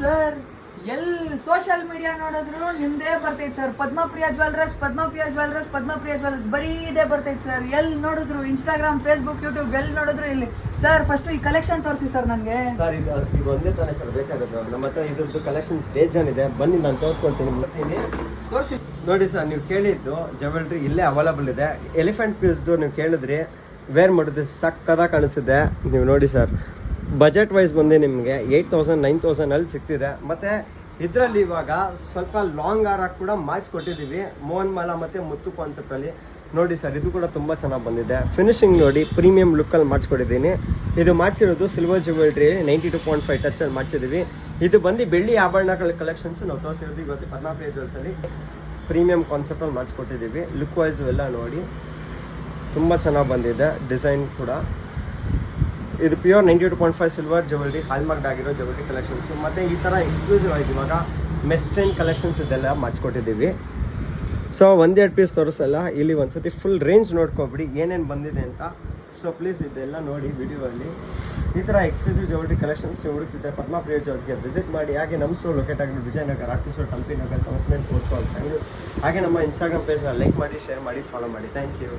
Sir ಎಲ್ಲಿ social media ನೋಡಿದ್ರು ನಿಮ್ದೇ ಬರ್ತೈತೆ ಸರ್. ಪದ್ಮಪ್ರಿಯ ಜ್ಯುವೆಲ್ಲರ್ಸ್ ಬರೀ ಇದೇ ಬರ್ತೈತೆ ಸರ್. ಎಲ್ಲಿ ನೋಡಿದ್ರು ಇನ್ಸ್ಟಾಗ್ರಾಮ್, ಫೇಸ್ಬುಕ್, ಯೂಟ್ಯೂಬ್ ಎಲ್ಲಿ ನೋಡಿದ್ರು ಇಲ್ಲಿ. ಸರ್ ಫಸ್ಟ್ ಈ ಕಲೆಕ್ಷನ್ ತೋರಿಸಿ ಸರ್ ನನಗೆ. ಸರ್ ಇದು ಒಂದೇ ತಾನೇ ಸರ್ ಬೇಕಾಗೋದು. ನಮ್ಮ ಹತ್ರ ಇದ್ರದ್ದು ಕಲೆಕ್ಷನ್ಸ್ ಬೇಜಾನಿದೆ, ಬನ್ನಿ ನಾನು ತೋರಿಸ್ಕೊಡ್ತೀನಿ. ತೋರಿಸಿ ನೋಡಿ ಸರ್, ನೀವು ಕೇಳಿದ್ದು ಜ್ಯುವೆಲ್ರಿ ಇಲ್ಲೇ ಅವೈಲಬಲ್ ಇದೆ. ಎಲಿಫೆಂಟ್ ಪೀಸ್ದು ನೀವು ಕೇಳಿದ್ರಿ, ವೇರ್ ಮಾಡಿದ್ರೆ ಸಕ್ಕದಾಗ ಕಾಣಿಸುತ್ತೆ. ನೀವು ನೋಡಿ ಸರ್, ಬಜೆಟ್ ವೈಸ್ ಬಂದು ನಿಮಗೆ 8,000 9,000 ಸಿಗ್ತಿದೆ. ಮತ್ತು ಇದರಲ್ಲಿ ಇವಾಗ ಸ್ವಲ್ಪ ಲಾಂಗ್ ಹಾರ ಕೂಡ ಮಾಡಿಸ್ಕೊಟ್ಟಿದ್ದೀವಿ, ಮೋಹನ್ ಮಾಲ ಮತ್ತು ಮುತ್ತು ಕಾನ್ಸೆಪ್ಟಲ್ಲಿ. ನೋಡಿ ಸರ್, ಇದು ಕೂಡ ತುಂಬ ಚೆನ್ನಾಗಿ ಬಂದಿದೆ. ಫಿನಿಶಿಂಗ್ ನೋಡಿ, ಪ್ರೀಮಿಯಂ ಲುಕ್ಕಲ್ಲಿ ಮಾಡಿಸ್ಕೊಟ್ಟಿದ್ದೀನಿ. ಇದು ಮಾಡಿಸಿರೋದು ಸಿಲ್ವರ್ ಜ್ಯುವೆಲ್ರಿ 92.5 ಟಚಲ್ಲಿ ಮಾಡಿಸಿದ್ದೀವಿ. ಇದು ಬಂದು ಬೆಳ್ಳಿ ಆಭರಣಗಳ ಕಲೆಕ್ಷನ್ಸ್ ನಾವು ತೋರಿಸಿರೋದು ಇವತ್ತು ಪದ್ಮಪ್ರಿಯ ಜ್ಯುವೆಲ್ಸಲ್ಲಿ ಪ್ರೀಮಿಯಂ ಕಾನ್ಸೆಪ್ಟಲ್ಲಿ ಮಾಡಿಸ್ಕೊಟ್ಟಿದ್ದೀವಿ. ಲುಕ್ ವೈಸ್ ಎಲ್ಲ ನೋಡಿ ತುಂಬ ಚೆನ್ನಾಗಿ ಬಂದಿದೆ. ಡಿಸೈನ್ ಕೂಡ ಇದು ಪ್ಯೂರ್ 92.5 ಸಿಲ್ವರ್ ಜ್ಯುವೆಲ್ರಿ, ಹಾಲ್ಮಾರ್ಕ್ ಆಗಿರೋ ಜ್ಯುವೆಲ್ರಿ ಕಲೆಕ್ಷನ್ಸು. ಮತ್ತು ಈ ಥರ ಎಕ್ಸ್ಕ್ಲೂಸಿವ್ ಆಗಿ ಇವಾಗ ಮೆಸ್ಟೈನ್ ಕಲೆಕ್ಷನ್ಸ್ ಇದೆಲ್ಲ ಮಾಡಿಸ್ಕೊಟ್ಟಿದ್ದೀವಿ. ಸೊ ಒಂದೆರಡು ಪೀಸ್ ತೋರಿಸಲ್ಲ, ಇಲ್ಲಿ ಒಂದ್ಸತಿ ಫುಲ್ ರೇಂಜ್ ನೋಡ್ಕೊಬಿಡಿ ಏನೇನು ಬಂದಿದೆ ಅಂತ. ಸೊ ಪ್ಲೀಸ್ ಇದೆಲ್ಲ ನೋಡಿ ವಿಡಿಯೋಲ್ಲಿ. ಈ ಥರ ಎಕ್ಸ್ಕ್ಲೂಸಿವ್ ಜ್ಯುವೆಲ್ರಿ ಕಲೆಕ್ಷನ್ಸ್ ಹುಡುಕ್ತಿದ್ದೆ ಪದ್ಮಪ್ರಿಯ ಜ್ಯುವೆಲ್ಸ್ಗೆ ವಿಸಿಟ್ ಮಾಡಿ. ಹಾಗೆ ನಮ್ಮ ಸ್ಟೋರ್ ಲೊಕೇಟ್ ಆಗಿದ್ದು ವಿಜಯನಗರ, ಆರ್ಟಿಸೋರ್, ಕಂಪನಿ ನಗರ, 7th Main 4th Hall, Bengaluru. ಹಾಗೆ ನಮ್ಮ ಇನ್ಸ್ಟಾಗ್ರಾಮ್ ಪೇಜ್ನ ಲೈಕ್ ಮಾಡಿ, ಶೇರ್ ಮಾಡಿ, ಫಾಲೋ ಮಾಡಿ. Thank you.